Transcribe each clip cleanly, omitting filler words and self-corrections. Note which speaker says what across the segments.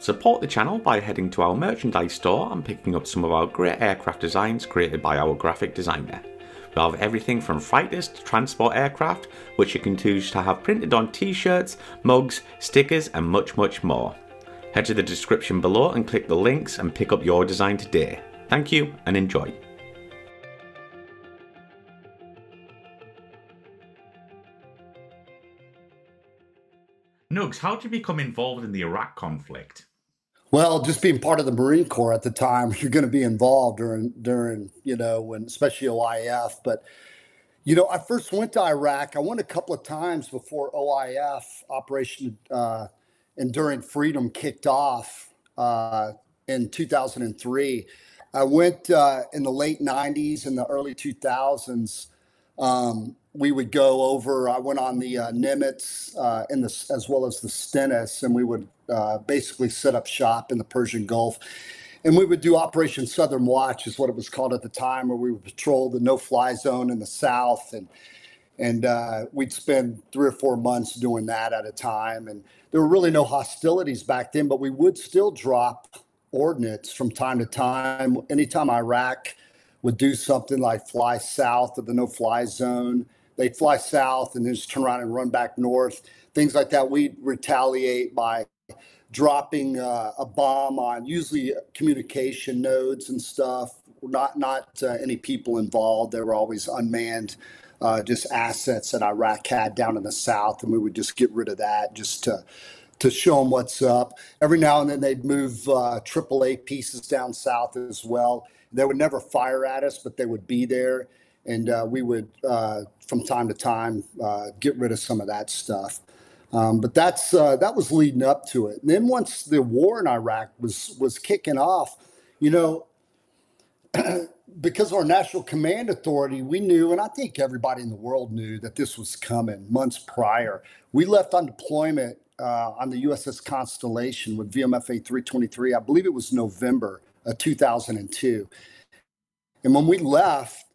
Speaker 1: Support the channel by heading to our merchandise store and picking up some of our great aircraft designs created by our graphic designer. We'll have everything from fighters to transport aircraft, which you can choose to have printed on t-shirts, mugs, stickers and much more. Head to the description below and click the links and pick up your design today. Thank you and enjoy. Nugs, how did you become involved in the Iraq conflict?
Speaker 2: Well, just being part of the Marine Corps at the time, you're going to be involved during when especially OIF. But I first went to Iraq. I went a couple of times before OIF Operation Enduring Freedom kicked off in 2003. I went in the late 90s and the early 2000s. We would go over. I went on the Nimitz as well as the Stennis, and we would basically set up shop in the Persian Gulf, and we would do Operation Southern Watch, is what it was called at the time, where we would patrol the no-fly zone in the south, and we'd spend 3 or 4 months doing that at a time. And there were really no hostilities back then, but we would still drop ordnance from time to time. Anytime Iraq would do something like fly south of the no-fly zone, they'd fly south and then just turn around and run back north, things like that. We'd retaliate by dropping a bomb on usually communication nodes and stuff. Not any people involved. They were always unmanned, just assets that Iraq had down in the south, and we would just get rid of that just to show them what's up. Every now and then they'd move AAA pieces down south as well. They would never fire at us, but they would be there. And we would, from time to time, get rid of some of that stuff. But that was leading up to it. And then once the war in Iraq was kicking off, because of our National Command Authority, we knew, and I think everybody in the world knew, that this was coming months prior. We left on deployment on the USS Constellation with VMFA 323. I believe it was November of 2002. And when we left,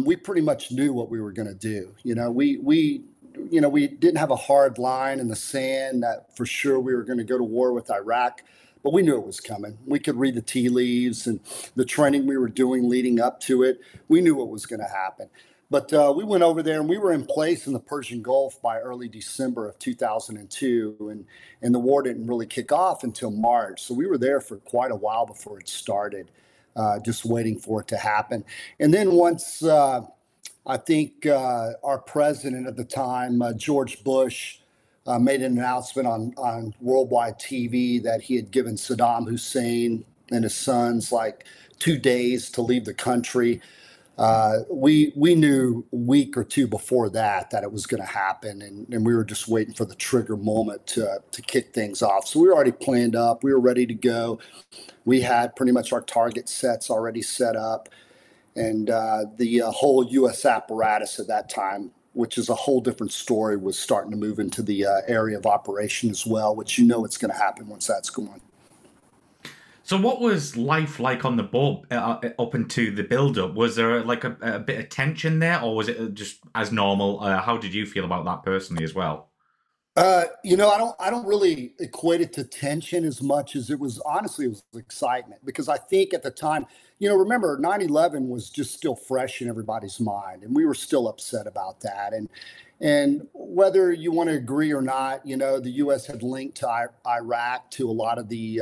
Speaker 2: we pretty much knew what we were going to do. We didn't have a hard line in the sand that for sure we were going to go to war with Iraq, but we knew it was coming. We could read the tea leaves and the training we were doing leading up to it. We knew what was going to happen. But we went over there and we were in place in the Persian Gulf by early December of 2002. And the war didn't really kick off until March. So we were there for quite a while before it started. Just waiting for it to happen. And then once I think our president at the time, George Bush, made an announcement on worldwide TV that he had given Saddam Hussein and his sons like 2 days to leave the country. We knew a week or two before that it was going to happen, and we were just waiting for the trigger moment to kick things off. So we were already planned up. We were ready to go. We had pretty much our target sets already set up, and the whole U.S. apparatus at that time, which is a whole different story, was starting to move into the area of operation as well, which it's going to happen once that's going.
Speaker 1: So what was life like on the boat up into the build-up? Was there like a bit of tension there, or was it just as normal? How did you feel about that personally as well?
Speaker 2: I don't really equate it to tension as much as it was excitement, because I think at the time, remember 9/11 was just still fresh in everybody's mind, and we were still upset about that. And whether you want to agree or not, the U.S. had linked to Iraq to a lot of the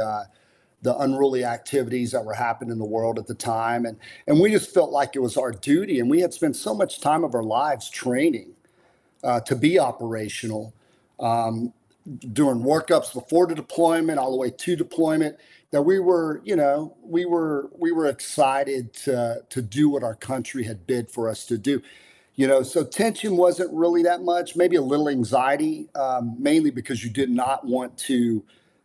Speaker 2: unruly activities that were happening in the world at the time. And we just felt like it was our duty. And we had spent so much time of our lives training to be operational, doing workups before the deployment, all the way to deployment, that we were excited to do what our country had bid for us to do. So tension wasn't really that much, maybe a little anxiety, mainly because you did not want to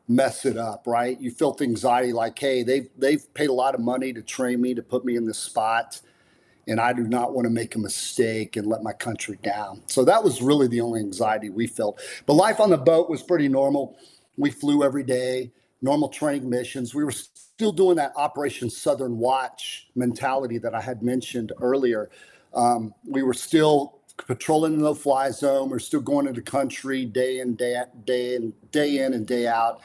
Speaker 2: mess it up, right? You felt anxiety like, hey, they've paid a lot of money to train me, to put me in this spot, and I do not want to make a mistake and let my country down. So that was really the only anxiety we felt. But life on the boat was pretty normal. We flew every day, normal training missions. We were still doing that Operation Southern Watch mentality that I had mentioned earlier. We were still patrolling the no-fly zone. We're still going into the country day in and day out.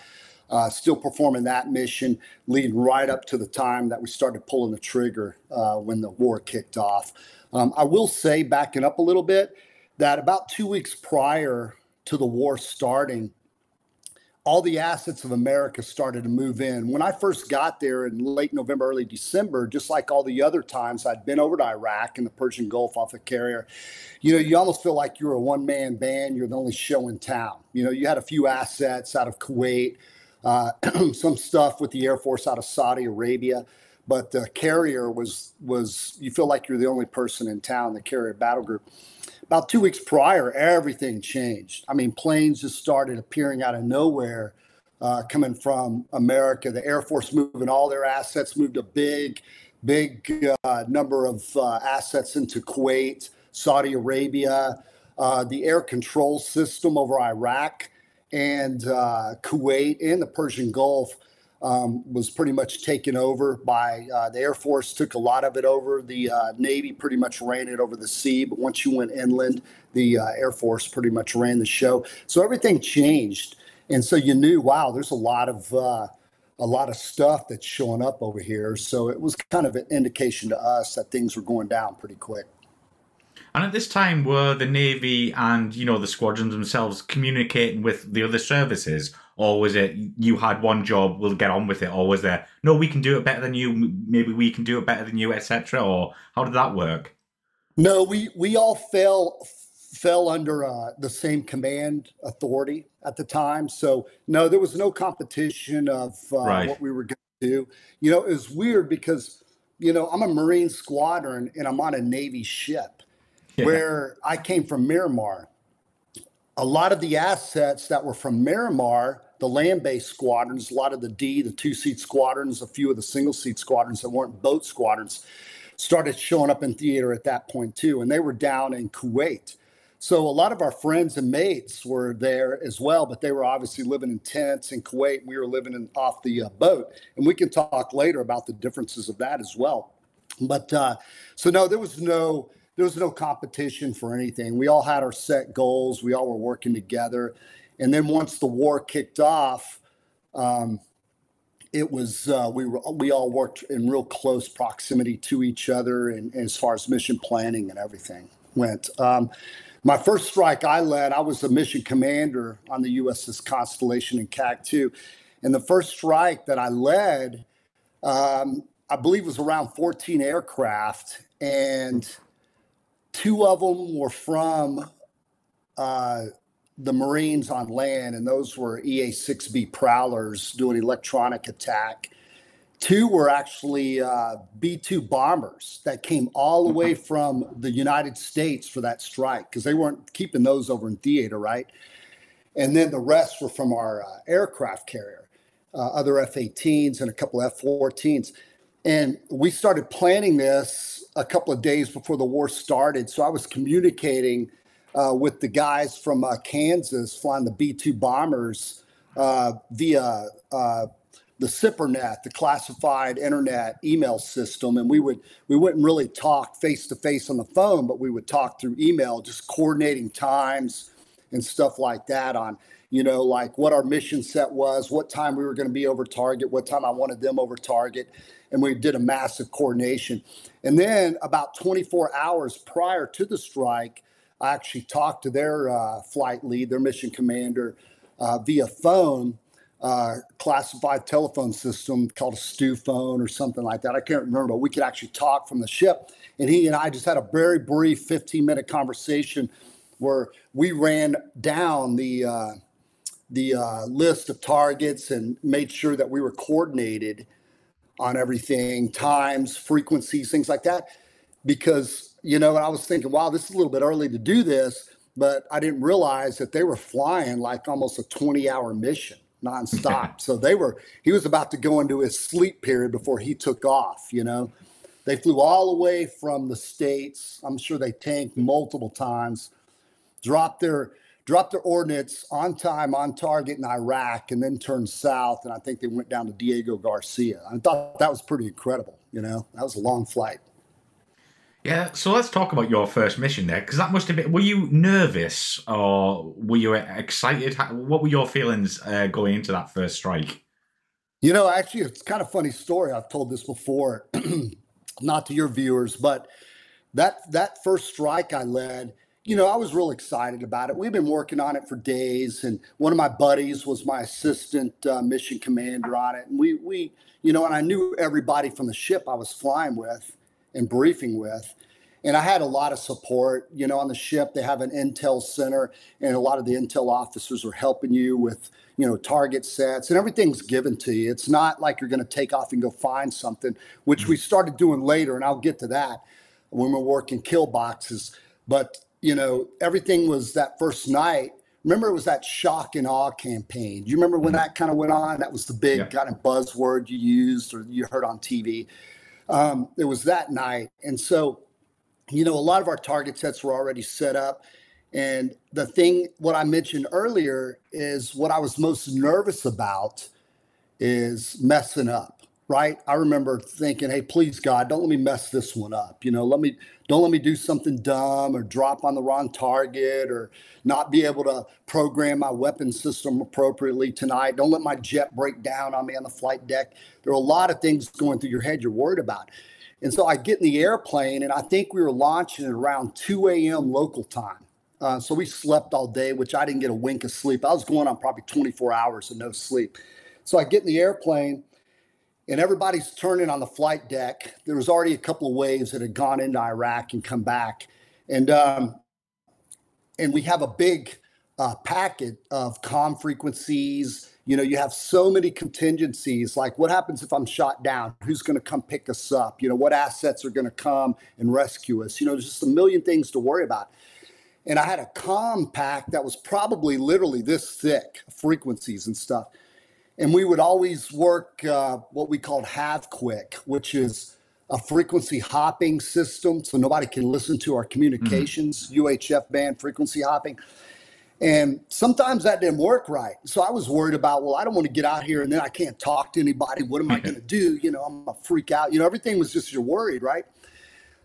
Speaker 2: still performing that mission, leading right up to the time that we started pulling the trigger when the war kicked off. I will say, backing up a little bit, that about 2 weeks prior to the war starting, all the assets of America started to move in. When I first got there in late November, early December, just like all the other times I'd been over to Iraq and the Persian Gulf off a carrier, you almost feel like you're a one-man band. You're the only show in town. You had a few assets out of Kuwait, some stuff with the Air Force out of Saudi Arabia, but the carrier was you feel like you're the only person in town, the carrier battle group. About 2 weeks prior, everything changed. I mean, planes just started appearing out of nowhere, coming from America. The Air Force moving all their assets, moved a big number of assets into Kuwait, Saudi Arabia, the air control system over Iraq and Kuwait and the Persian Gulf was pretty much taken over by the Air Force, took a lot of it over. The Navy pretty much ran it over the sea. But once you went inland, the Air Force pretty much ran the show. So everything changed. And so you knew, wow, there's a lot of stuff that's showing up over here. So it was kind of an indication to us that things were going down pretty quick.
Speaker 1: And at this time, were the Navy and, the squadrons themselves communicating with the other services? Or was it, you had one job, we'll get on with it? Or was there, no, we can do it better than you, maybe we can do it better than you, etc.? Or how did that work?
Speaker 2: No, we all fell under the same command authority at the time. So, no, there was no competition of
Speaker 1: Right.
Speaker 2: what we were going to do. It was weird because, I'm a Marine squadron and I'm on a Navy ship.
Speaker 1: Yeah.
Speaker 2: Where I came from Miramar. A lot of the assets that were from Miramar, the land-based squadrons, a lot of the the two-seat squadrons, a few of the single-seat squadrons that weren't boat squadrons, started showing up in theater at that point too, and they were down in Kuwait. So a lot of our friends and mates were there as well, but they were obviously living in tents in Kuwait. We were living off the boat, and we can talk later about the differences of that as well. But so no, there was no competition for anything. We all had our set goals. We all were working together. And then once the war kicked off, it was we all worked in real close proximity to each other, and as far as mission planning and everything went. My first strike I led, I was a mission commander on the USS Constellation in CAC-2. And the first strike that I led, I believe was around 14 aircraft, and 2 of them were from the Marines on land, and those were EA-6B Prowlers doing electronic attack. 2 were actually B-2 bombers that came all the way from the United States for that strike, because they weren't keeping those over in theater, right? And then the rest were from our aircraft carrier, other F-18s and a couple F-14s. And we started planning this a couple of days before the war started. So I was communicating with the guys from Kansas flying the B-2 bombers via the SIPRNet, the classified internet email system. And we wouldn't really talk face to face on the phone, but we would talk through email, just coordinating times and stuff like that on, like what our mission set was, what time we were going to be over target, what time I wanted them over target. And we did a massive coordination. And then about 24 hours prior to the strike, I actually talked to their flight lead, their mission commander, via phone, classified telephone system called a stew phone or something like that. I can't remember, but we could actually talk from the ship. And he and I just had a very brief 15-minute conversation where we ran down the list of targets and made sure that we were coordinated on everything, times, frequencies, things like that. Because, and I was thinking, wow, this is a little bit early to do this, but I didn't realize that they were flying like almost a 20-hour mission nonstop. So he was about to go into his sleep period before he took off, They flew all the way from the States. I'm sure they tanked multiple times, dropped their ordnance on time, on target in Iraq, and then turned south. And I think they went down to Diego Garcia. I thought that was pretty incredible. That was a long flight.
Speaker 1: Yeah, so let's talk about your first mission there, because that must have been, were you nervous or were you excited? What were your feelings going into that first strike?
Speaker 2: Actually, it's kind of a funny story. I've told this before, not to your viewers, but that first strike I led, I was real excited about it. We've been working on it for days, and one of my buddies was my assistant mission commander on it. And and I knew everybody from the ship I was flying with and briefing with. And I had a lot of support, on the ship. They have an intel center, and a lot of the intel officers are helping you with, target sets, and everything's given to you. It's not like you're going to take off and go find something, which we started doing later, and I'll get to that when we're working kill boxes. But, everything was that first night. Remember, it was that shock and awe campaign. Do you remember when that kind of went on? That was the big kind of buzzword you used or you heard on TV. It was that night. And so, a lot of our target sets were already set up. And what I mentioned earlier is what I was most nervous about is messing up, right? I remember thinking, hey, please God, don't let me mess this one up. Don't let me do something dumb or drop on the wrong target or not be able to program my weapon system appropriately tonight. Don't let my jet break down on me on the flight deck. There are a lot of things going through your head you're worried about. And so I get in the airplane, and I think we were launching at around 2 a.m. local time. So we slept all day, which I didn't get a wink of sleep. I was going on probably 24 hours of no sleep. So I get in the airplane, and everybody's turning on the flight deck. There was already a couple of waves that had gone into Iraq and come back. And we have a big packet of comm frequencies. You have so many contingencies, like what happens if I'm shot down? Who's going to come pick us up? What assets are going to come and rescue us? There's just a million things to worry about. And I had a comm pack that was probably literally this thick, frequencies and stuff. And we would always work what we called have quick, which is a frequency hopping system. So nobody can listen to our communications, UHF band frequency hopping. And sometimes that didn't work right. So I was worried about, well, I don't want to get out here and then I can't talk to anybody. What am I going to do? I'm going to freak out. Everything was just, you're worried, right?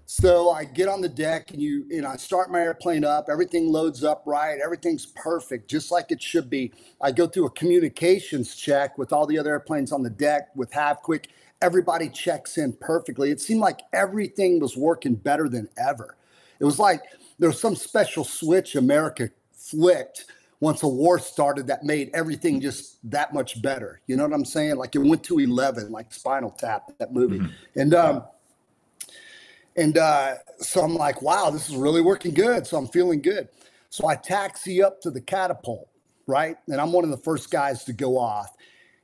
Speaker 2: So I get on the deck and I start my airplane up. Everything loads up right. Everything's perfect, just like it should be. I go through a communications check with all the other airplanes on the deck with HavQuick. Everybody checks in perfectly. It seemed like everything was working better than ever. It was like there was some special switch America flicked once a war started that made everything just that much better. You know what I'm saying? Like it went to 11, like Spinal Tap, that movie. And so I'm like, wow, this is really working good. So I'm feeling good. So I taxi up to the catapult, right? And I'm one of the first guys to go off.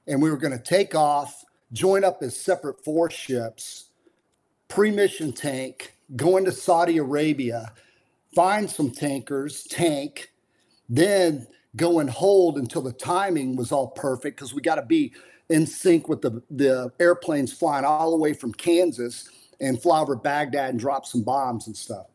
Speaker 2: And we were going to take off, join up as separate 4 ships, pre-mission tank, go into Saudi Arabia, find some tankers, tank, then go and hold until the timing was all perfect because we got to be in sync with the airplanes flying all the way from Kansas and fly over Baghdad and drop some bombs and stuff.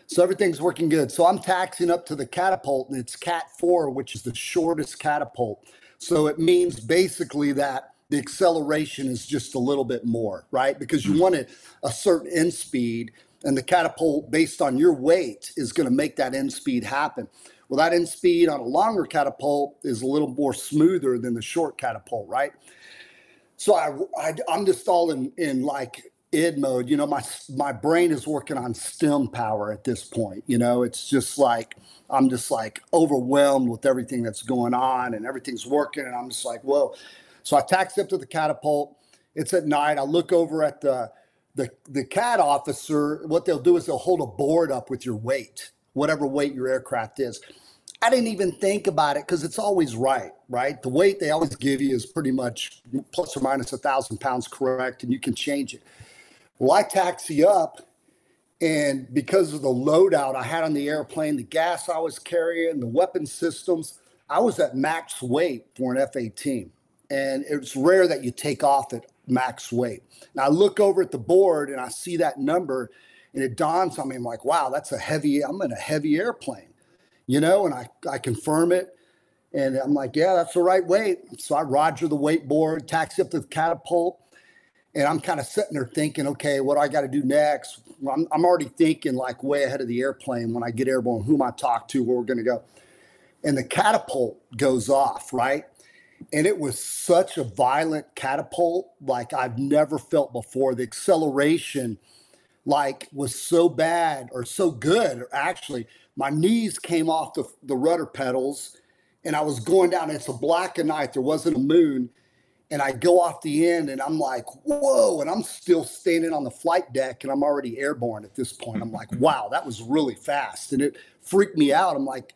Speaker 2: So everything's working good. So I'm taxiing up to the catapult, and it's Cat 4, which is the shortest catapult. So it means basically that the acceleration is just a little bit more, right? Because you want a certain end speed, and the catapult, based on your weight, is going to make that end speed happen. Well, that end speed on a longer catapult is a little more smoother than the short catapult, right? So I'm just all in like id mode. My brain is working on stem power at this point. It's just like I'm just like overwhelmed with everything that's going on, and everything's working, and I'm just like, whoa. So I taxi up to the catapult. It's at night. I look over at the CAT officer. What they'll do is they'll hold a board up with your weight, whatever weight your aircraft is. I didn't even think about it because it's always right? The weight they always give you is pretty much plus or minus 1,000 pounds correct, and you can change it. Well, I taxi up, and because of the loadout I had on the airplane, the gas I was carrying, the weapon systems, I was at max weight for an F-18. And it's rare that you take off at max weight. Now I look over at the board and I see that number, and it dawns on me. I'm like, wow, I'm in a heavy airplane, and I confirm it. And I'm like, yeah, that's the right weight. So I roger the weight board, taxi up to the catapult, and I'm kind of sitting there thinking, okay, what do I got to do next? I'm already thinking like way ahead of the airplane when I get airborne, who am I talk to, where we're going to go. And the catapult goes off, right? And it was such a violent catapult like I've never felt before. The acceleration like was so bad or so good. Or actually, my knees came off the rudder pedals, and I was going down. It's a black of night. There wasn't a moon. And I go off the end and I'm like, whoa. And I'm still standing on the flight deck and I'm already airborne at this point. I'm like, wow, that was really fast. And it freaked me out. I'm like,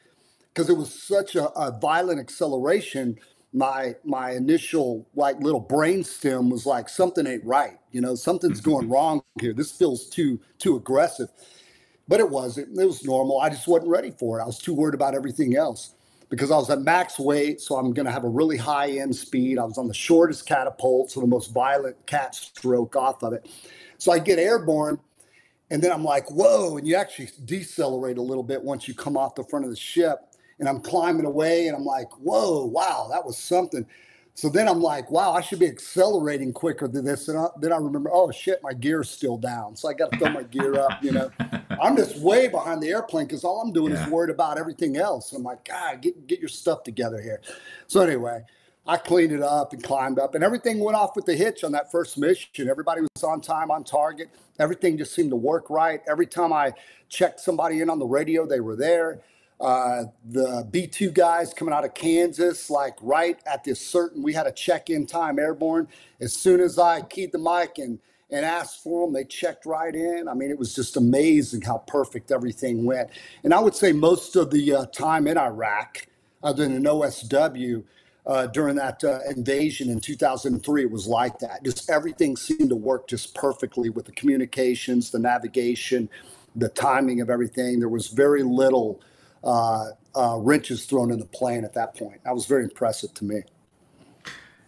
Speaker 2: because it was such a violent acceleration. My initial like little brain stem was like, something ain't right. You know, something's going wrong here. This feels too aggressive. But it wasn't. It was normal. I just wasn't ready for it. I was too worried about everything else because I was at max weight, so I'm going to have a really high end speed. I was on the shortest catapult, so the most violent cat stroke off of it. So I get airborne, and then I'm like, whoa, and you actually decelerate a little bit once you come off the front of the ship. And I'm climbing away, and I'm like, whoa, wow, that was something. So then I'm like, wow, I should be accelerating quicker than this. And then I remember, oh, shit, my gear's still down. So I got to throw my gear up, you know. I'm just way behind the airplane because all I'm doing is worried about everything else. I'm like, God, get your stuff together here. So anyway, I cleaned it up and climbed up. And everything went off with the hitch on that first mission. Everybody was on time, on target. Everything just seemed to work right. Every time I checked somebody in on the radio, they were there. The B2 guys coming out of Kansas, like right at this certain, we had a check-in time airborne. As soon as I keyed the mic and asked for them, they checked right in. I mean, it was just amazing how perfect everything went. And I would say most of the time in Iraq, other than an OSW, during that invasion in 2003, it was like that. Just everything seemed to work just perfectly with the communications, the navigation, the timing of everything. There was very little wrenches thrown in the plane at that point. That was very impressive to me.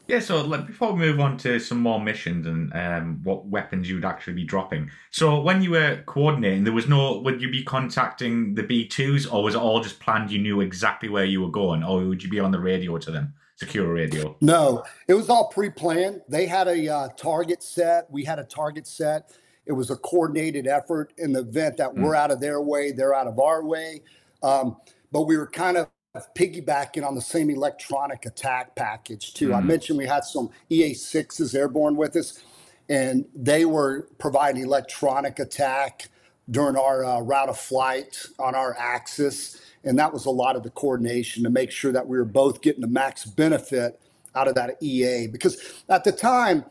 Speaker 1: Yeah, so before we move on to some more missions and what weapons you'd actually be dropping. So when you were coordinating, would you be contacting the B2s, or was it all just planned, you knew exactly where you were going, or would you be on the radio to them, secure radio?
Speaker 2: No, it was all pre-planned. They had a target set. We had a target set. It was a coordinated effort in the event that we're out of their way, they're out of our way. But we were kind of piggybacking on the same electronic attack package too. I mentioned we had some EA6s airborne with us, and they were providing electronic attack during our route of flight on our axis. And that was a lot of the coordination to make sure that we were both getting the max benefit out of that EA. Because at the time,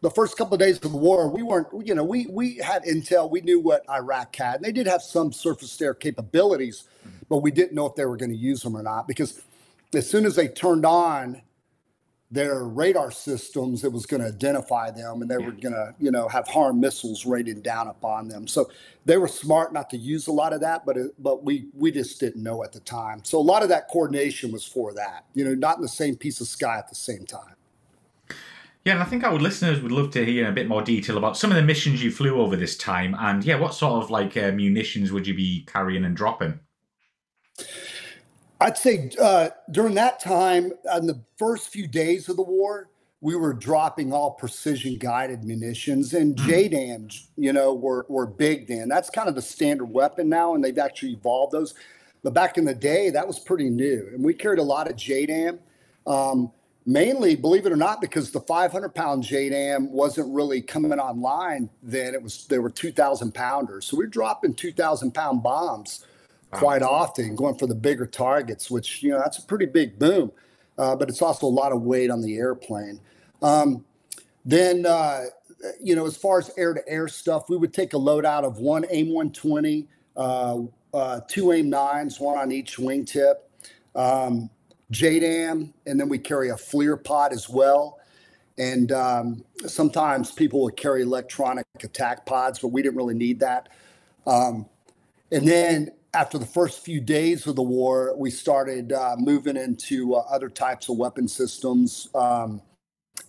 Speaker 2: the first couple of days of the war, we weren't, you know, we had intel. We knew what Iraq had. And they did have some surface-to-air capabilities, but we didn't know if they were going to use them or not. Because as soon as they turned on their radar systems, it was going to identify them, and they were going to, you know, have harm missiles raining down upon them. So they were smart not to use a lot of that, but we just didn't know at the time. So a lot of that coordination was for that, you know, not in the same piece of sky at the same time.
Speaker 1: Yeah, and I think our listeners would love to hear in a bit more detail about some of the missions you flew over this time, and yeah, what sort of like munitions would you be carrying and dropping?
Speaker 2: I'd say during that time, in the first few days of the war, we were dropping all precision guided munitions, and JDAMs, you know, were big then. That's kind of the standard weapon now, and they've actually evolved those. But back in the day, that was pretty new, and we carried a lot of JDAM. Mainly, believe it or not, because the 500-pound JDAM wasn't really coming online then. They were 2,000 pounders. So we're dropping 2,000-pound bombs quite often, going for the bigger targets, which, you know, that's a pretty big boom. But it's also a lot of weight on the airplane. Then, you know, as far as air-to-air stuff, we would take a load out of one AIM-120, two AIM-9s, one on each wingtip. JDAM, and then we carry a FLIR pod as well. And sometimes people would carry electronic attack pods, but we didn't really need that. And then after the first few days of the war, we started moving into other types of weapon systems,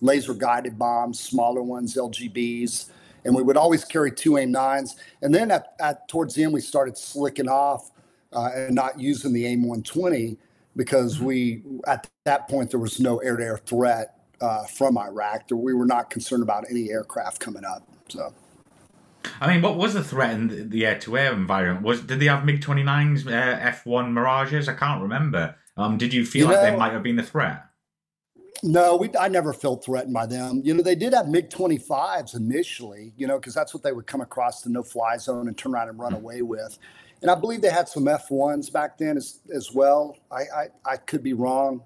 Speaker 2: laser guided bombs, smaller ones, LGBs, and we would always carry two AIM-9s. And then towards the end, we started slicking off and not using the AIM-120, because at that point, there was no air-to-air threat from Iraq. We were not concerned about any aircraft coming up. So,
Speaker 1: I mean, what was the threat in the air-to-air environment? Did they have MiG-29s, F-1 Mirages? I can't remember. Did you feel like they might have been a threat?
Speaker 2: No, I never felt threatened by them. They did have MiG-25s initially, because that's what they would come across the no-fly zone and turn around and run away with. And I believe they had some F-1s back then as well. I could be wrong.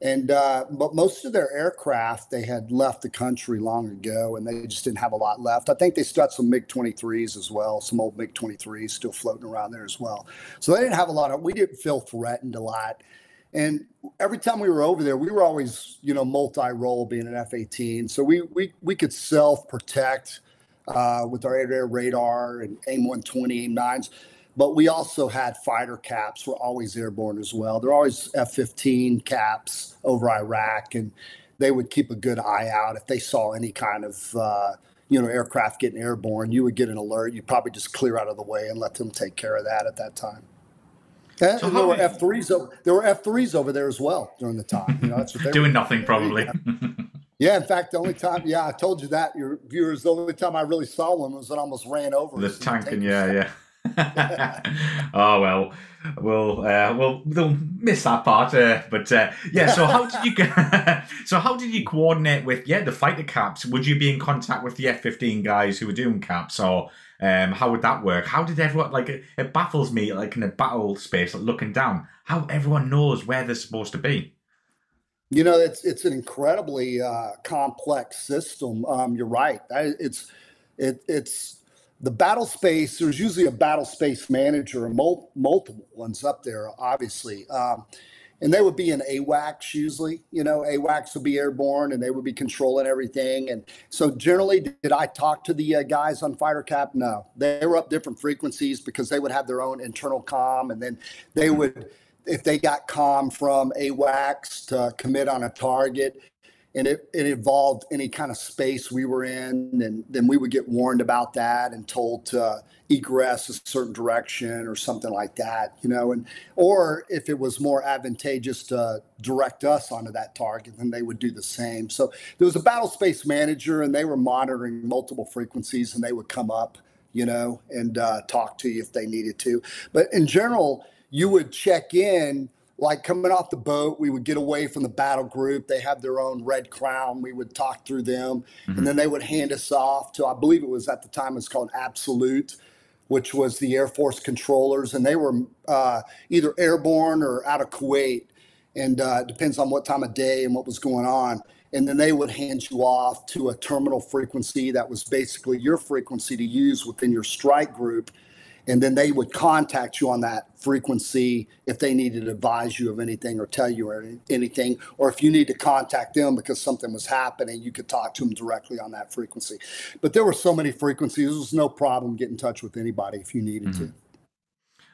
Speaker 2: But most of their aircraft, they had left the country long ago, and they just didn't have a lot left. I think they still had some MiG-23s as well, some old MiG-23s still floating around there as well. So they didn't have a lot of, we didn't feel threatened a lot. And every time we were over there, we were always, multi-role being an F-18. So we could self-protect with our air-to-air radar and AIM-120, AIM-9s. But we also had fighter caps were always airborne as well. There are always F-15 caps over Iraq, and they would keep a good eye out. If they saw any kind of, aircraft getting airborne, you would get an alert. You'd probably just clear out of the way and let them take care of that at that time. And there were F-3s. There were F-3s over there as well during the time. That's what they
Speaker 3: doing nothing probably.
Speaker 2: Yeah, in fact, the only time, I told you that, your viewers, the only time I really saw one was when I almost ran over
Speaker 3: the tank, and yeah. Oh well, we'll miss that part. But yeah. So how did you how did you coordinate with the fighter caps? Would you be in contact with the F-15 guys who were doing caps, or how would that work? How did everyone, it baffles me, in a battle space, looking down, how everyone knows where they're supposed to be.
Speaker 2: It's an incredibly complex system. You're right. It's the battle space. There's usually a battle space manager and multiple ones up there, obviously. And they would be in AWACS usually. AWACS would be airborne, and they would be controlling everything. And so generally, did I talk to the guys on fighter cap? No. They were up different frequencies because they would have their own internal comm, and then they would, if they got comm from AWACS to commit on a target, and it involved any kind of space we were in, and then we would get warned about that and told to egress a certain direction or something like that, or if it was more advantageous to direct us onto that target, then they would do the same. So there was a battle space manager, and they were monitoring multiple frequencies, and they would come up, and talk to you if they needed to. But in general, you would check in. Like coming off the boat, we would get away from the battle group. They have their own red crown. We would talk through them, and then they would hand us off to, I believe it was at the time, it's called Absolute, which was the Air Force controllers, and they were either airborne or out of Kuwait, and it depends on what time of day and what was going on. And then they would hand you off to a terminal frequency that was basically your frequency to use within your strike group. And then they would contact you on that frequency if they needed to advise you of anything or tell you anything, or if you need to contact them because something was happening, you could talk to them directly on that frequency. But there were so many frequencies, there was no problem getting in touch with anybody if you needed to.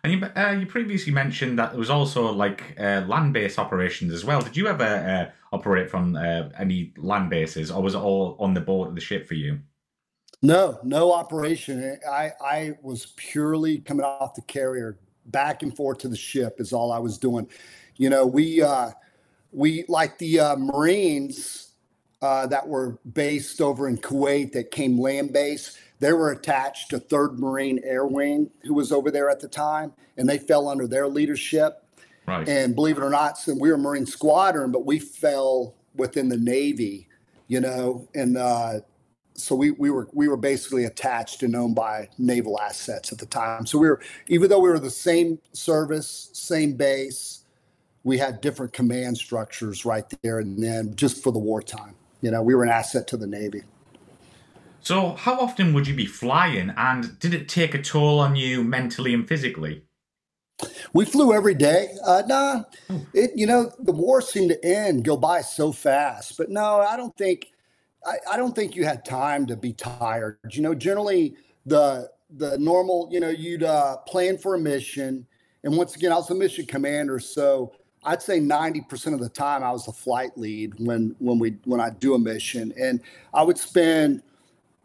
Speaker 3: And you previously mentioned that there was also land-based operations as well. Did you ever operate from any land bases, or was it all on the board of the ship for you?
Speaker 2: No operation. I was purely coming off the carrier, back and forth to the ship is all I was doing. We like the Marines that were based over in Kuwait that came land base. They were attached to 3rd Marine Air Wing, who was over there at the time, and they fell under their leadership.
Speaker 3: Right.
Speaker 2: And believe it or not, so we were a Marine squadron, but we fell within the Navy, and so we were basically attached and owned by naval assets at the time. So even though we were the same service, same base, we had different command structures right there and then, just for the wartime. We were an asset to the Navy.
Speaker 3: So how often would you be flying, and did it take a toll on you mentally and physically?
Speaker 2: We flew every day. The war seemed to go by so fast. But no, I don't think you had time to be tired. Generally the normal, you'd plan for a mission. And once again, I was a mission commander, so I'd say 90% of the time I was the flight lead when I'd do a mission. And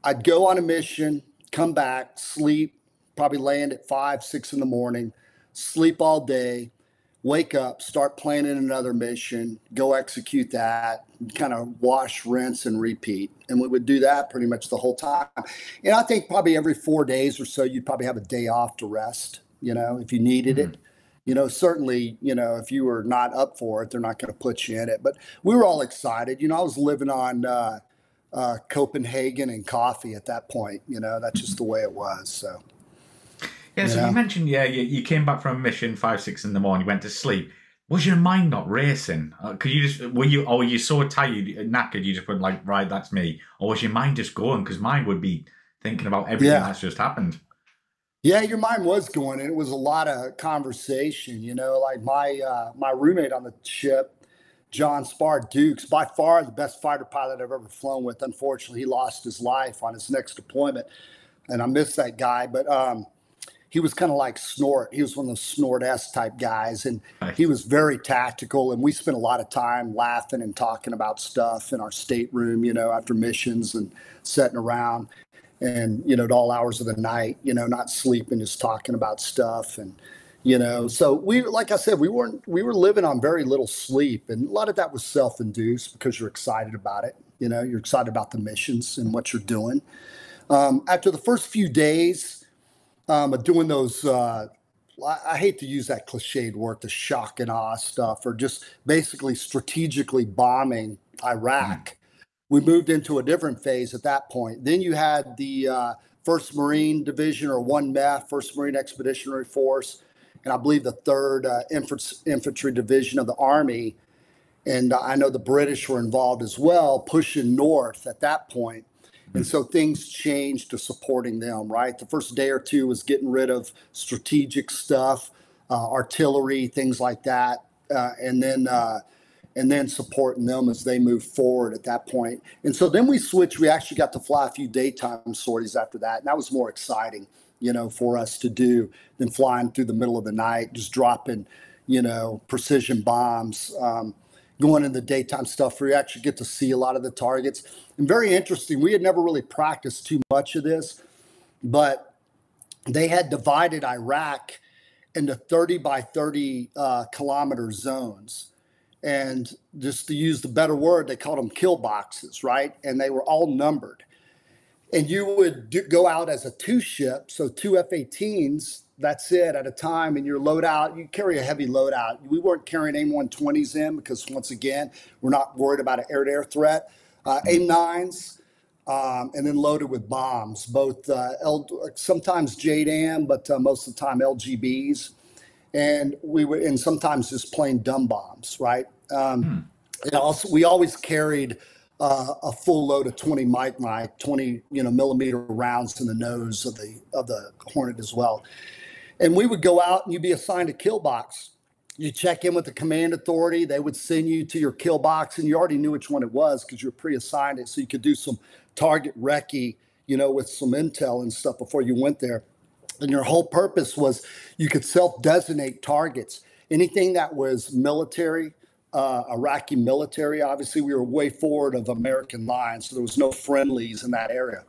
Speaker 2: I'd go on a mission, come back, sleep, probably land at 5, 6 in the morning, sleep all day, wake up, start planning another mission, go execute that, kind of wash, rinse, and repeat. And we would do that pretty much the whole time. And I think probably every 4 days or so, you'd probably have a day off to rest, if you needed it. certainly, if you were not up for it, they're not going to put you in it. But we were all excited. I was living on Copenhagen and coffee at that point. That's just the way it was. So.
Speaker 3: Yeah, so you mentioned, you came back from a mission 5, 6 in the morning, you went to sleep. Was your mind not racing? Could you just, were you so tired, knackered, you just went like, right, that's me? Or was your mind just going? Because mine would be thinking about everything that's just happened.
Speaker 2: Yeah, your mind was going, and it was a lot of conversation, like my roommate on the ship, John Spar Dukes, by far the best fighter pilot I've ever flown with. Unfortunately, he lost his life on his next deployment, and I miss that guy. But he was kind of like Snort. He was one of those Snort-esque type guys, and he was very tactical. And we spent a lot of time laughing and talking about stuff in our stateroom, after missions and sitting around. And, at all hours of the night, not sleeping, just talking about stuff. And, so like I said, we were living on very little sleep. And a lot of that was self-induced because you're excited about it. You're excited about the missions and what you're doing. After the first few days of doing those, I hate to use that cliched word, the shock and awe stuff, or just basically strategically bombing Iraq. We moved into a different phase at that point. Then you had the 1st Marine Division, or 1 MEF, 1st Marine Expeditionary Force, and I believe the 3rd Infantry Division of the Army. And I know the British were involved as well, pushing north at that point. And so things changed to supporting them, right? The first day or two was getting rid of strategic stuff, artillery, things like that. And then supporting them as they move forward at that point. And so then we switched. We actually got to fly a few daytime sorties after that. And that was more exciting, for us to do than flying through the middle of the night, just dropping, precision bombs, going in the daytime stuff where you actually get to see a lot of the targets. And very interesting, we had never really practiced too much of this, but they had divided Iraq into 30 by 30 kilometer zones. And just to use the better word, they called them kill boxes, right? And they were all numbered. And you would go out as a 2-ship, so 2 F-18s, that's it, at a time. And your loadout, you carry a heavy loadout. We weren't carrying AIM-120s in because, once again, we're not worried about an air-to-air threat. AIM-9s, and then loaded with bombs, both sometimes JDAM, but most of the time LGBs. And and sometimes just plain dumb bombs, right? And also, we always carried a full load of 20 20 millimeter rounds in the nose of the Hornet as well. And we would go out, and you'd be assigned a kill box. You check in with the command authority. They would send you to your kill box, and you already knew which one it was because you were pre-assigned it, so you could do some target recce, with some intel and stuff before you went there. And your whole purpose was you could self-designate targets. Anything that was military, Iraqi military, obviously we were way forward of American lines, so there was no friendlies in that area.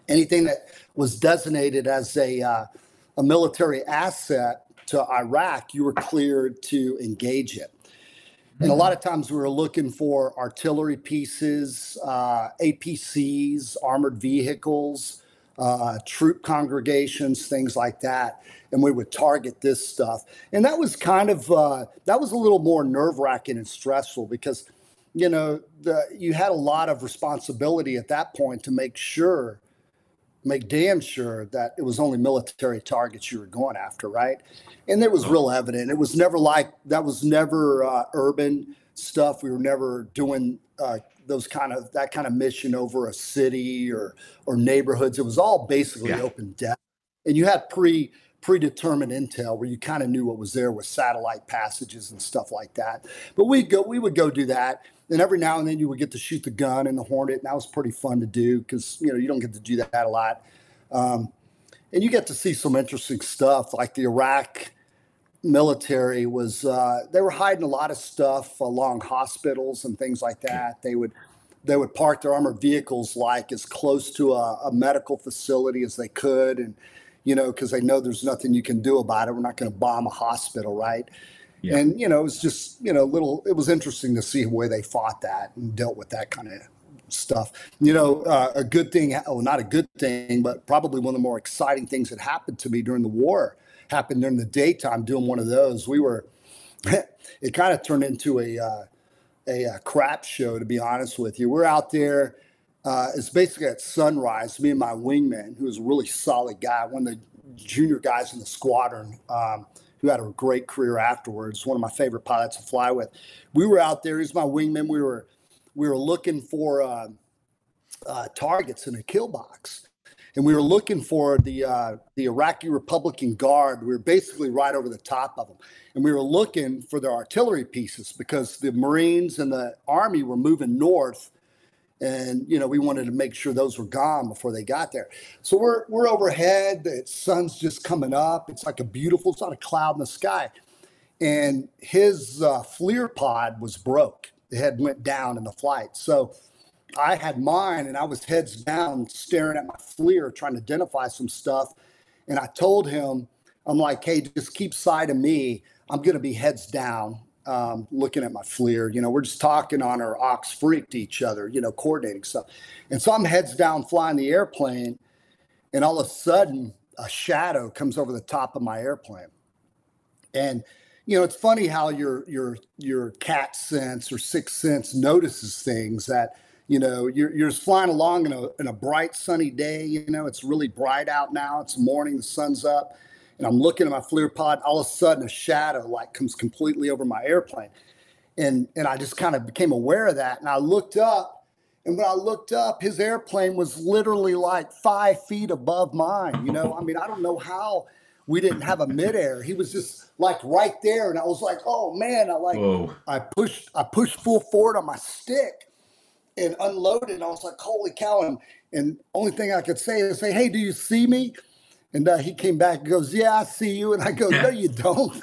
Speaker 2: Anything that was designated as a military asset to Iraq, you were cleared to engage it. And a lot of times we were looking for artillery pieces, APCs, armored vehicles, troop congregations, things like that. And we would target this stuff. And that was kind of, that was a little more nerve-wracking and stressful because, you had a lot of responsibility at that point to make damn sure that it was only military targets you were going after, right? And it was real evident. It was never that was never urban stuff. We were never doing that kind of mission over a city or neighborhoods. It was all basically open depth, and you had predetermined intel where you kind of knew what was there with satellite passages and stuff like that. But we would go do that, and every now and then you would get to shoot the gun in the Hornet, and that was pretty fun to do because you don't get to do that a lot, and you get to see some interesting stuff like the Iraq military was they were hiding a lot of stuff along hospitals and things like that. They would park their armored vehicles like as close to a medical facility as they could, and because they know there's nothing you can do about it. We're not going to bomb a hospital, right? Yeah. And it was just it was interesting to see the way they fought that and dealt with that kind of stuff. A good thing, not a good thing, but probably one of the more exciting things that happened to me during the war happened during the daytime doing one of those. We were, it kind of turned into a crap show, to be honest with you. We're out there. It's basically at sunrise. Me and my wingman, who was a really solid guy, one of the junior guys in the squadron, who had a great career afterwards. One of my favorite pilots to fly with. We were out there. He's my wingman. We were looking for targets in a kill box, and we were looking for the Iraqi Republican Guard. We were basically right over the top of them, and we were looking for their artillery pieces because the Marines and the Army were moving north. And, we wanted to make sure those were gone before they got there. So we're overhead. The sun's just coming up. It's like it's not a cloud in the sky. And his FLIR pod was broke. The head went down in the flight. So I had mine, and I was heads down staring at my FLIR trying to identify some stuff. And I told him, I'm like, hey, just keep side of me. I'm going to be heads down. Looking at my FLIR, we're just talking on our aux freak to each other, coordinating stuff. And so I'm heads down flying the airplane, and all of a sudden a shadow comes over the top of my airplane. And, it's funny how your cat sense or sixth sense notices things that, you're just flying along in a bright sunny day. It's really bright out now. It's morning, the sun's up. And I'm looking at my FLIR pod. All of a sudden, a shadow comes completely over my airplane, and I just kind of became aware of that. And I looked up, and when I looked up, his airplane was literally 5 feet above mine. I don't know how we didn't have a midair. He was just right there, and I was like, oh man! I pushed full forward on my stick and unloaded. And I was like, holy cow! And only thing I could say is, hey, do you see me? And he came back and goes, yeah, I see you. And I go, no, you don't.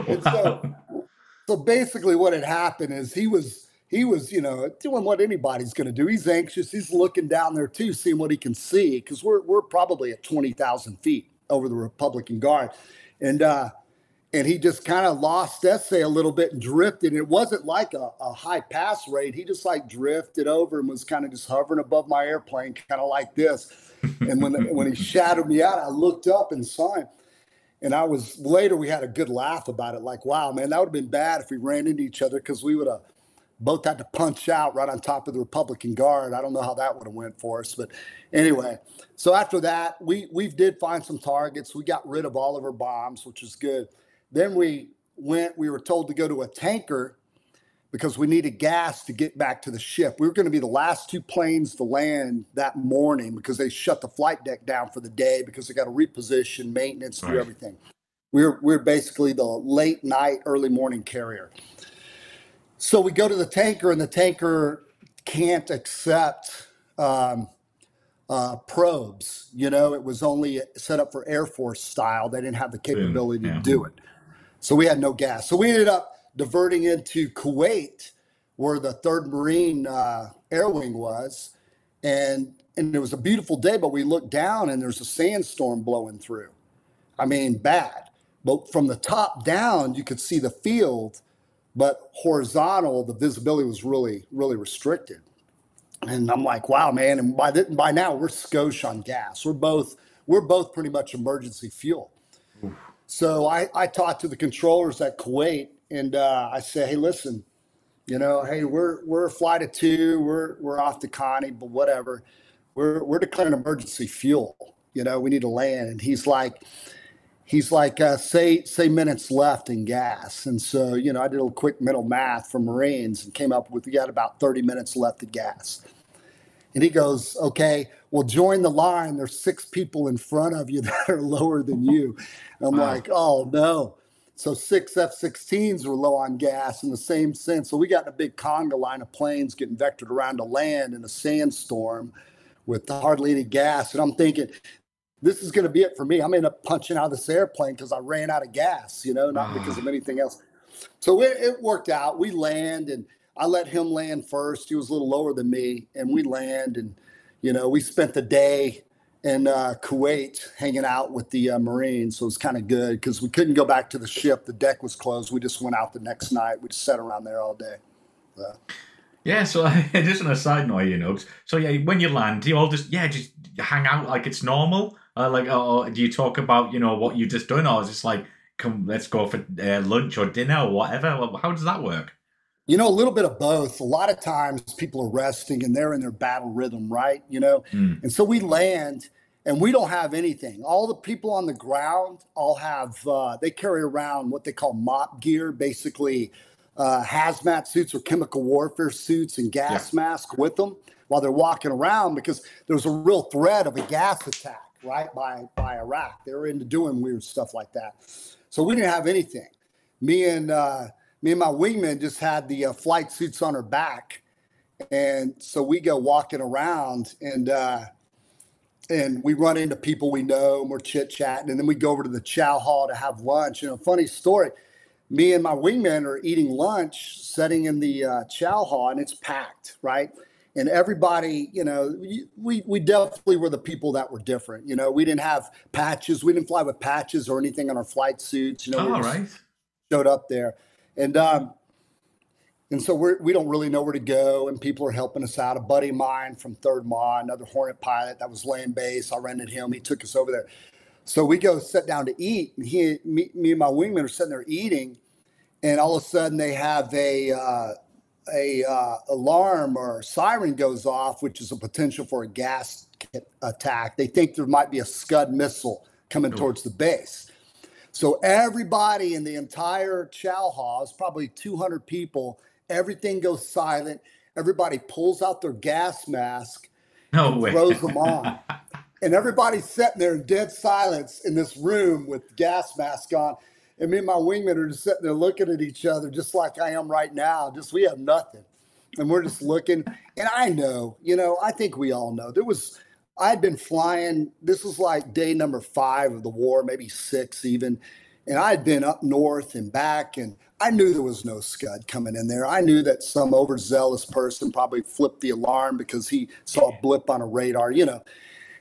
Speaker 2: And so basically what had happened is he was, doing what anybody's going to do. He's anxious. He's looking down there too, seeing what he can see. Cause we're probably at 20,000 feet over the Republican Guard. And he just kind of lost essay a little bit and drifted. It wasn't like a high pass rate. He just drifted over and was kind of just hovering above my airplane, kind of like this. And when he shadowed me out, I looked up and saw him. And later we had a good laugh about it. Wow, man, that would have been bad if we ran into each other, because we would have both had to punch out right on top of the Republican Guard. I don't know how that would have went for us. But anyway, so after that, we did find some targets. We got rid of all of our bombs, which is good. Then we were told to go to a tanker because we needed gas to get back to the ship. We were going to be the last 2 planes to land that morning because they shut the flight deck down for the day because they got to reposition, maintenance, do everything. We're basically the late night, early morning carrier. So we go to the tanker, and the tanker can't accept probes. It was only set up for Air Force style. They didn't have the capability to do it. So we had no gas. So we ended up diverting into Kuwait, where the 3rd Marine Air Wing was. And it was a beautiful day, but we looked down and there's a sandstorm blowing through. I mean, bad. But from the top down, you could see the field, but horizontal, the visibility was really, really restricted. And I'm like, wow, man. And by now we're skosh on gas. We're both pretty much emergency fuel. Oof. So I talked to the controllers at Kuwait, and I said, hey, listen, hey, we're a flight of 2, we're off to Connie, but whatever. We're declaring emergency fuel. We need to land. And he's like, say minutes left in gas. And so, I did a little quick mental math for Marines and came up with, we got about 30 minutes left of gas. And he goes, okay, well, join the line. There's 6 people in front of you that are lower than you. And I'm like, oh, no. So 6 F-16s were low on gas in the same sense. So we got in a big conga line of planes getting vectored around to land in a sandstorm with hardly any gas. And I'm thinking, this is going to be it for me. I'm going to end up punching out of this airplane because I ran out of gas, not because of anything else. So it worked out. We land, and I let him land first. He was a little lower than me, and we land, and we spent the day in Kuwait hanging out with the Marines. So it was kind of good because we couldn't go back to the ship. The deck was closed. We just went out the next night. We just sat around there all day.
Speaker 3: Yeah, so just on a side note, so yeah, when you land, you all just hang out like it's normal, Like, or do you talk about, what you just done, or is it like, come, let's go for lunch or dinner or whatever? Well, how does that work?
Speaker 2: A little bit of both. A lot of times people are resting and they're in their battle rhythm, right?
Speaker 3: Mm.
Speaker 2: And so we land and we don't have anything. All the people on the ground all have, they carry around what they call mop gear, basically hazmat suits or chemical warfare suits and
Speaker 3: Yeah.
Speaker 2: gas masks with them while they're walking around because there's a real threat of a gas attack, right, by Iraq. They were into doing weird stuff like that. So we didn't have anything. Me and my wingman just had the flight suits on our back, and so we go walking around, and we run into people we know, and we're chit chatting, and then we go over to the chow hall to have lunch. Funny story. Me and my wingman are eating lunch, sitting in the chow hall, and it's packed, right? And everybody, we definitely were the people that were different. We didn't have patches. We didn't fly with patches or anything on our flight suits. We
Speaker 3: All
Speaker 2: just
Speaker 3: right.
Speaker 2: showed up there. And so we don't really know where to go, and people are helping us out. A buddy of mine from 3rd Ma, another Hornet pilot that was laying base, I rented him. He took us over there. So we go sit down to eat, and me and my wingman are sitting there eating, and all of a sudden they have a alarm or siren goes off, which is a potential for a gas attack. They think there might be a Scud missile coming towards the base. So everybody in the entire chow hall, is probably 200 people, everything goes silent. Everybody pulls out their gas mask
Speaker 3: No
Speaker 2: and
Speaker 3: way.
Speaker 2: throws them on. And everybody's sitting there in dead silence in this room with gas mask on. And me and my wingman are just sitting there looking at each other, just like I am right now. Just we have nothing. And we're just looking. And I know, I think we all know. I'd been flying. This was like day number 5 of the war, maybe 6 even. And I'd been up north and back, and I knew there was no Scud coming in there. I knew that some overzealous person probably flipped the alarm because he saw a blip on a radar,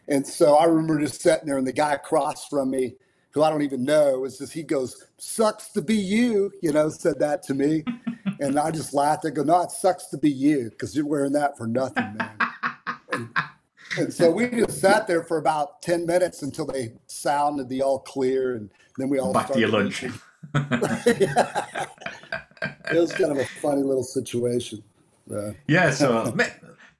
Speaker 2: And so I remember just sitting there, and the guy across from me, who I don't even know, he goes, "Sucks to be you," said that to me. And I just laughed. I go, "No, it sucks to be you because you're wearing that for nothing, man." And so we just sat there for about 10 minutes until they sounded the all clear, and then we all
Speaker 3: Back to
Speaker 2: started
Speaker 3: your lunch.
Speaker 2: Yeah. It was kind of a funny little situation.
Speaker 3: Yeah, so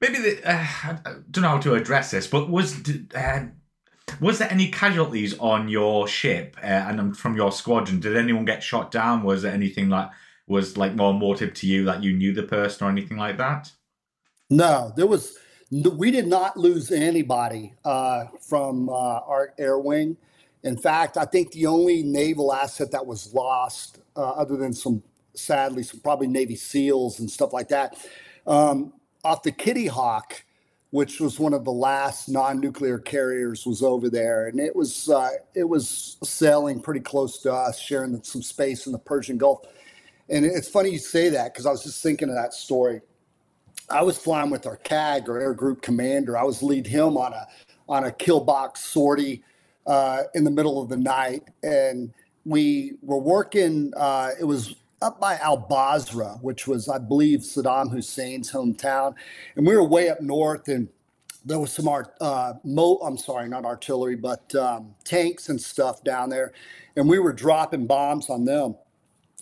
Speaker 3: maybe I don't know how to address this, but was there any casualties on your ship and from your squadron? Did anyone get shot down? Was there anything that was like more motive to you that you knew the person or anything like that?
Speaker 2: No, we did not lose anybody from our air wing. In fact, I think the only naval asset that was lost, other than sadly, some probably Navy SEALs and stuff like that, off the Kitty Hawk, which was one of the last non-nuclear carriers, was over there, and it was sailing pretty close to us, sharing some space in the Persian Gulf. And it's funny you say that because I was just thinking of that story. I was flying with our CAG, or Air Group Commander. I was lead him on a kill box sortie in the middle of the night, and we were working. It was up by Al Basra, which was, I believe, Saddam Hussein's hometown, and we were way up north, and there was some I'm sorry, not artillery, but tanks and stuff down there, and we were dropping bombs on them,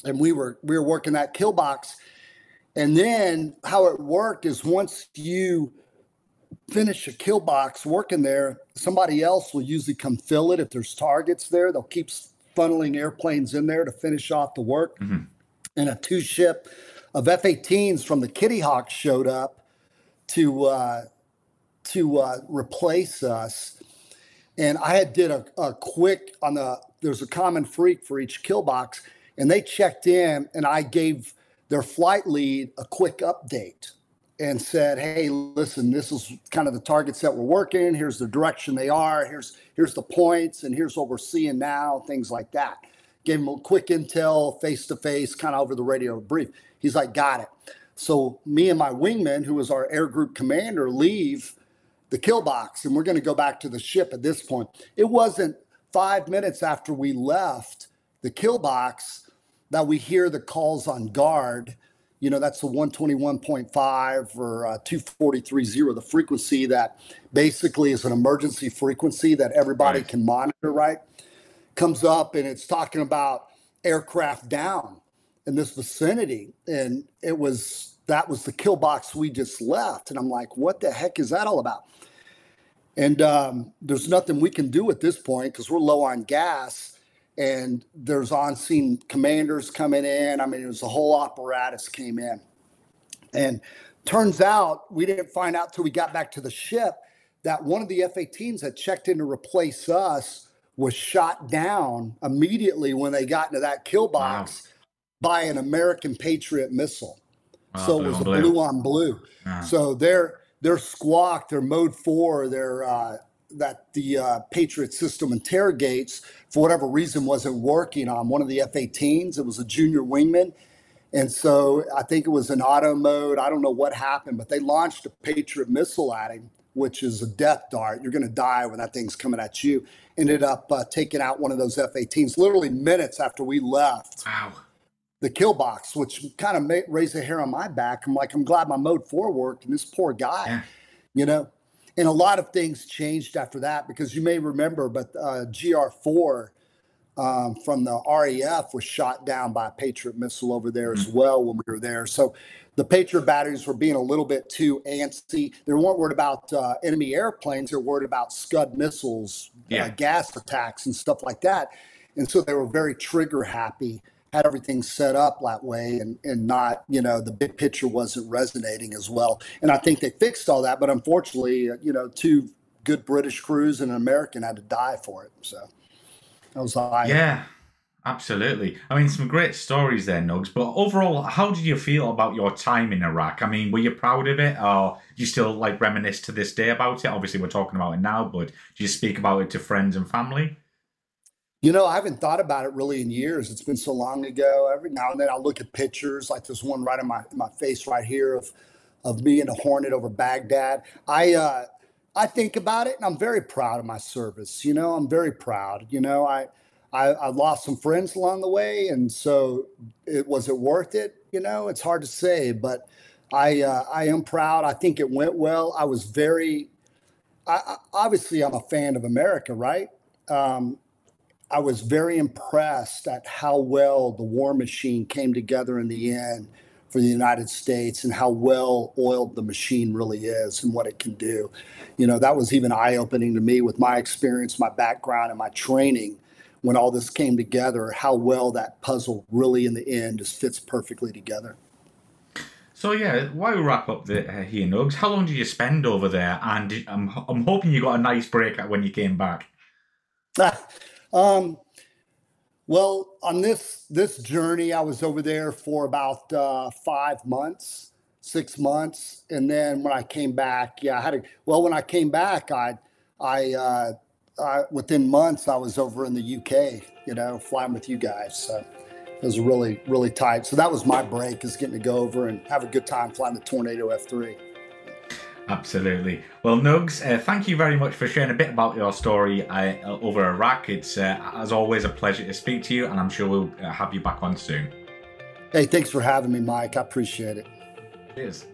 Speaker 2: and we were working that kill box. And then how it worked is once you finish a kill box working there, somebody else will usually come fill it. If there's targets there, they'll keep funneling airplanes in there to finish off the work.
Speaker 3: Mm-hmm.
Speaker 2: And a 2-ship of F-18s from the Kitty Hawk showed up to replace us. And I had did a quick there's a common freak for each kill box, and they checked in, and I gave their flight lead a quick update and said, "Hey, listen, this is kind of the targets that we're working. Here's the direction they are. Here's the points, and here's what we're seeing now," things like that. Gave him a quick intel, face-to-face, kind of over the radio brief. He's like, "Got it." So me and my wingman, who was our air group commander, leave the kill box, and we're going to go back to the ship at this point. It wasn't 5 minutes after we left the kill box that we hear the calls on guard That's the 121.5 or 243.0, the frequency that basically is an emergency frequency that everybody can monitor, right? Comes up and it's talking about aircraft down in this vicinity. And that was the kill box we just left. And I'm like, what the heck is that all about? And there's nothing we can do at this point because we're low on gas. And there's on-scene commanders coming in. I mean, it was the whole apparatus came in. And turns out, we didn't find out till we got back to the ship that one of the F-18s that checked in to replace us was shot down immediately when they got into that kill box by an American Patriot missile. So it was a blue on blue. So their squawk, their mode 4, that the Patriot system interrogates, for whatever reason, wasn't working on one of the F-18s. It was a junior wingman. And so I think it was in auto mode. I don't know what happened, but they launched a Patriot missile at him, which is a death dart. You're going to die when that thing's coming at you. Ended up taking out one of those F-18s literally minutes after we left the kill box, which kind of raised a hair on my back. I'm like, I'm glad my mode 4 worked, and this poor guy, And a lot of things changed after that, because you may remember, but GR4 from the RAF was shot down by a Patriot missile over there as well when we were there. So the Patriot batteries were being a little bit too antsy. They weren't worried about enemy airplanes. They were worried about Scud missiles, gas attacks and stuff like that. And so they were very trigger happy, had everything set up that way, and not, the big picture wasn't resonating as well. And I think they fixed all that, but unfortunately, 2 good British crews and an American had to die for it. So that was
Speaker 3: Yeah, absolutely. I mean, some great stories there, Nugs. But overall, how did you feel about your time in Iraq? I mean, were you proud of it, or do you still reminisce to this day about it? Obviously, we're talking about it now, but do you speak about it to friends and family?
Speaker 2: I haven't thought about it really in years. It's been so long ago. Every now and then I'll look at pictures, like this one right in my face right here of me in a Hornet over Baghdad. I think about it, and I'm very proud of my service. I'm very proud. I lost some friends along the way, and so was it worth it? It's hard to say, but I am proud. I think it went well. I was obviously I'm a fan of America, right? I was very impressed at how well the war machine came together in the end for the United States, and how well oiled the machine really is and what it can do. That was even eye-opening to me with my experience, my background, and my training, when all this came together, how well that puzzle really in the end just fits perfectly together.
Speaker 3: So while we wrap up here, Nugs, how long did you spend over there? And I'm hoping you got a nice break when you came back.
Speaker 2: Well, on this journey, I was over there for about 5 months, 6 months, and then when I came back, when I came back, I within months I was over in the UK, flying with you guys. So it was really, really tight. So that was my break, is getting to go over and have a good time flying the Tornado F3.
Speaker 3: Absolutely. Well, Nugs, thank you very much for sharing a bit about your story over Iraq. It's, as always, a pleasure to speak to you, and I'm sure we'll have you back on soon.
Speaker 2: Hey, thanks for having me, Mike. I appreciate it.
Speaker 3: Cheers.